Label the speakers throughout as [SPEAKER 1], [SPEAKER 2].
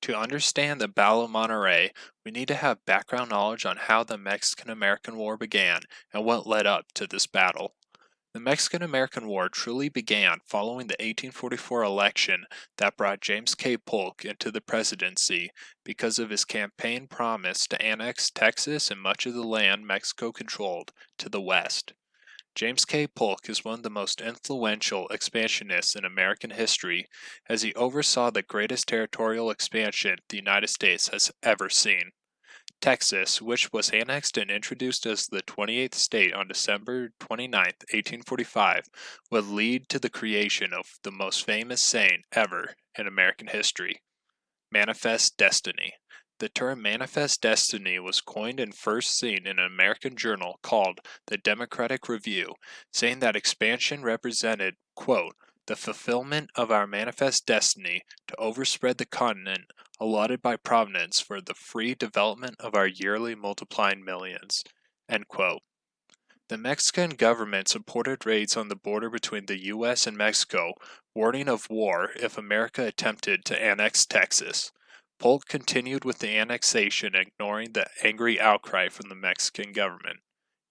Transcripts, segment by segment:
[SPEAKER 1] To understand the Battle of Monterrey, we need to have background knowledge on how the Mexican-American War began and what led up to this battle. The Mexican-American War truly began following the 1844 election that brought James K. Polk into the presidency because of his campaign promise to annex Texas and much of the land Mexico controlled to the west. James K. Polk is one of the most influential expansionists in American history, as he oversaw the greatest territorial expansion the United States has ever seen. Texas, which was annexed and introduced as the 28th state on December 29, 1845, would lead to the creation of the most famous saying ever in American history: Manifest Destiny. The term Manifest Destiny was coined and first seen in an American journal called the Democratic Review, saying that expansion represented, quote, the fulfillment of our manifest destiny to overspread the continent allotted by Providence for the free development of our yearly multiplying millions, end quote. The Mexican government supported raids on the border between the U.S. and Mexico, warning of war if America attempted to annex Texas. Polk continued with the annexation, ignoring the angry outcry from the Mexican government.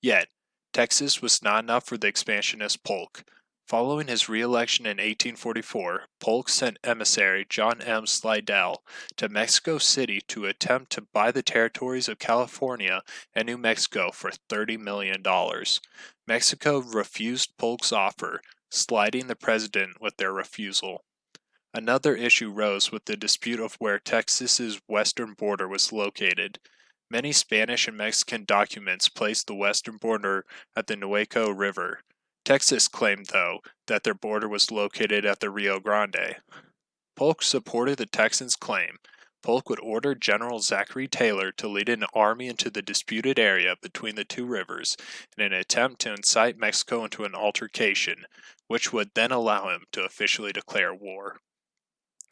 [SPEAKER 1] Yet, Texas was not enough for the expansionist Polk. Following his re-election in 1844, Polk sent emissary John M. Slidell to Mexico City to attempt to buy the territories of California and New Mexico for $30 million. Mexico refused Polk's offer, slighting the president with their refusal. Another issue rose with the dispute of where Texas's western border was located. Many Spanish and Mexican documents placed the western border at the Nueco River. Texas claimed, though, that their border was located at the Rio Grande. Polk supported the Texans' claim. Polk would order General Zachary Taylor to lead an army into the disputed area between the two rivers in an attempt to incite Mexico into an altercation, which would then allow him to officially declare war.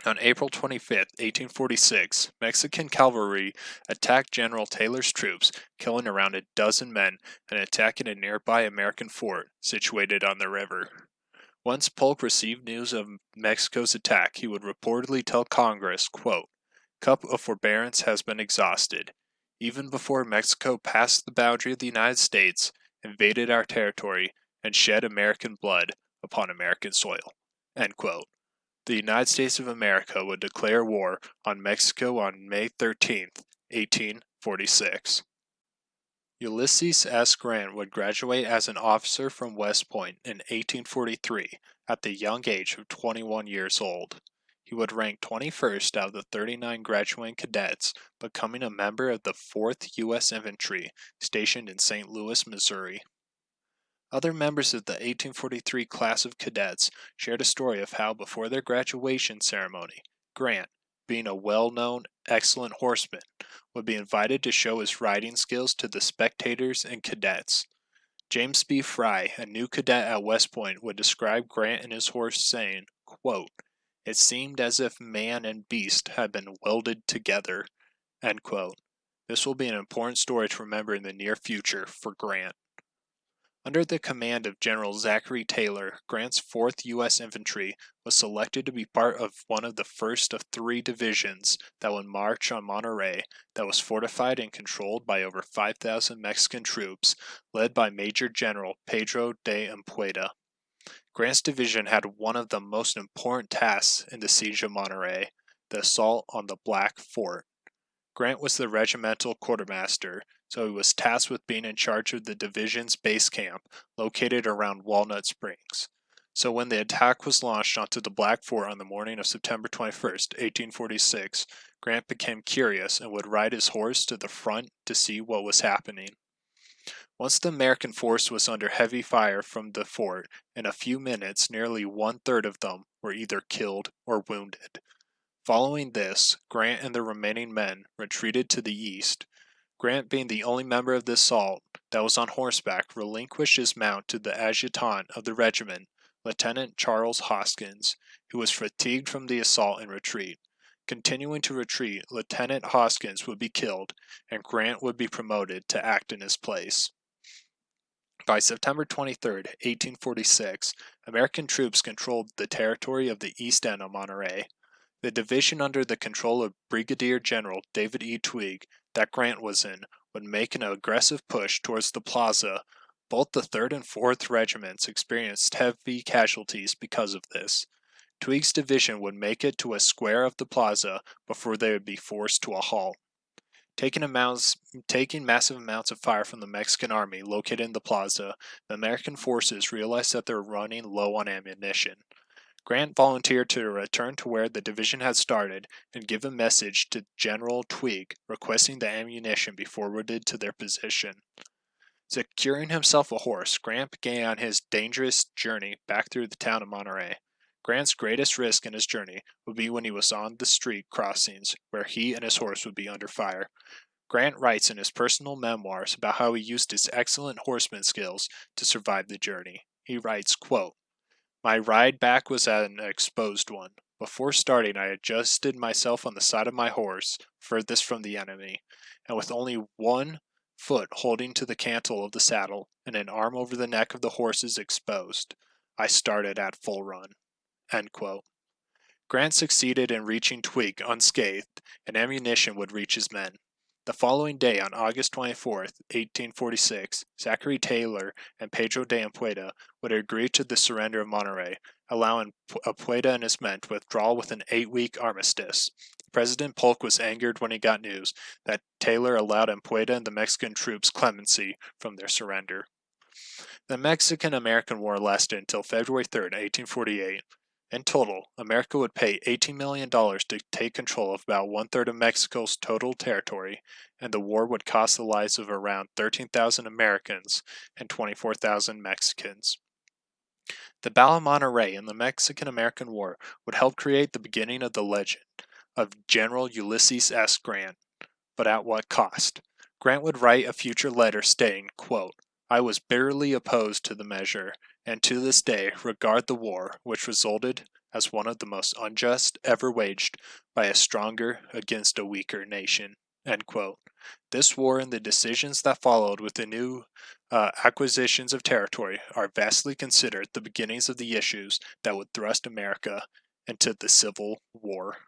[SPEAKER 1] On April 25, 1846, Mexican cavalry attacked General Taylor's troops, killing around a dozen men and attacking a nearby American fort situated on the river. Once Polk received news of Mexico's attack, he would reportedly tell Congress, quote, "Cup of forbearance has been exhausted. Even before Mexico passed the boundary of the United States, invaded our territory, and shed American blood upon American soil." End quote. The United States of America would declare war on Mexico on May 13, 1846. Ulysses S. Grant would graduate as an officer from West Point in 1843 at the young age of 21 years old. He would rank 21st out of the 39 graduating cadets, becoming a member of the 4th U.S. Infantry stationed in St. Louis, Missouri. Other members of the 1843 class of cadets shared a story of how, before their graduation ceremony, Grant, being a well-known, excellent horseman, would be invited to show his riding skills to the spectators and cadets. James B. Fry, a new cadet at West Point, would describe Grant and his horse, saying, quote, "It seemed as if man and beast had been welded together." End quote. This will be an important story to remember in the near future for Grant. Under the command of General Zachary Taylor, Grant's 4th U.S. Infantry was selected to be part of one of the first of 3 divisions that would march on Monterey, that was fortified and controlled by over 5,000 Mexican troops, led by Major General Pedro de Ampueda. Grant's division had one of the most important tasks in the siege of Monterey, the assault on the Black Fort. Grant was the regimental quartermaster, so he was tasked with being in charge of the division's base camp, located around Walnut Springs. So when the attack was launched onto the Black Fort on the morning of September 21st, 1846, Grant became curious and would ride his horse to the front to see what was happening. Once the American force was under heavy fire from the fort, in a few minutes nearly 1/3 of them were either killed or wounded. Following this, Grant and the remaining men retreated to the east. Grant, being the only member of this assault that was on horseback, relinquished his mount to the adjutant of the regiment, Lieutenant Charles Hoskins, who was fatigued from the assault and retreat. Continuing to retreat, Lieutenant Hoskins would be killed, and Grant would be promoted to act in his place. By September 23, 1846, American troops controlled the territory of the east end of Monterey. The division under the control of Brigadier General David E. Twigg that Grant was in would make an aggressive push towards the plaza. Both the 3rd and 4th Regiments experienced heavy casualties because of this. Twigg's division would make it to a square of the plaza before they would be forced to a halt. Taking massive amounts of fire from the Mexican army located in the plaza, the American forces realized that they were running low on ammunition. Grant volunteered to return to where the division had started and give a message to General Twigg requesting the ammunition be forwarded to their position. Securing himself a horse, Grant began his dangerous journey back through the town of Monterey. Grant's greatest risk in his journey would be when he was on the street crossings, where he and his horse would be under fire. Grant writes in his personal memoirs about how he used his excellent horseman skills to survive the journey. He writes, quote, "My ride back was an exposed one. Before starting, I adjusted myself on the side of my horse, furthest from the enemy, and with only one foot holding to the cantle of the saddle and an arm over the neck of the horses exposed, I started at full run." End quote. Grant succeeded in reaching Twigg unscathed, and ammunition would reach his men. The following day, on August 24, 1846, Zachary Taylor and Pedro de Ampueda would agree to the surrender of Monterey, allowing Ampueda and his men to withdraw with an 8-week armistice. President Polk was angered when he got news that Taylor allowed Ampueda and the Mexican troops clemency from their surrender. The Mexican-American War lasted until February 3, 1848. In total, America would pay $18 million to take control of about 1/3 of Mexico's total territory, and the war would cost the lives of around 13,000 Americans and 24,000 Mexicans. The Battle of Monterrey and the Mexican-American War would help create the beginning of the legend of General Ulysses S. Grant. But at what cost? Grant would write a future letter stating, quote, "I was bitterly opposed to the measure, and to this day regard the war which resulted as one of the most unjust ever waged by a stronger against a weaker nation." End quote. This war and the decisions that followed with the new acquisitions of territory are vastly considered the beginnings of the issues that would thrust America into the Civil War.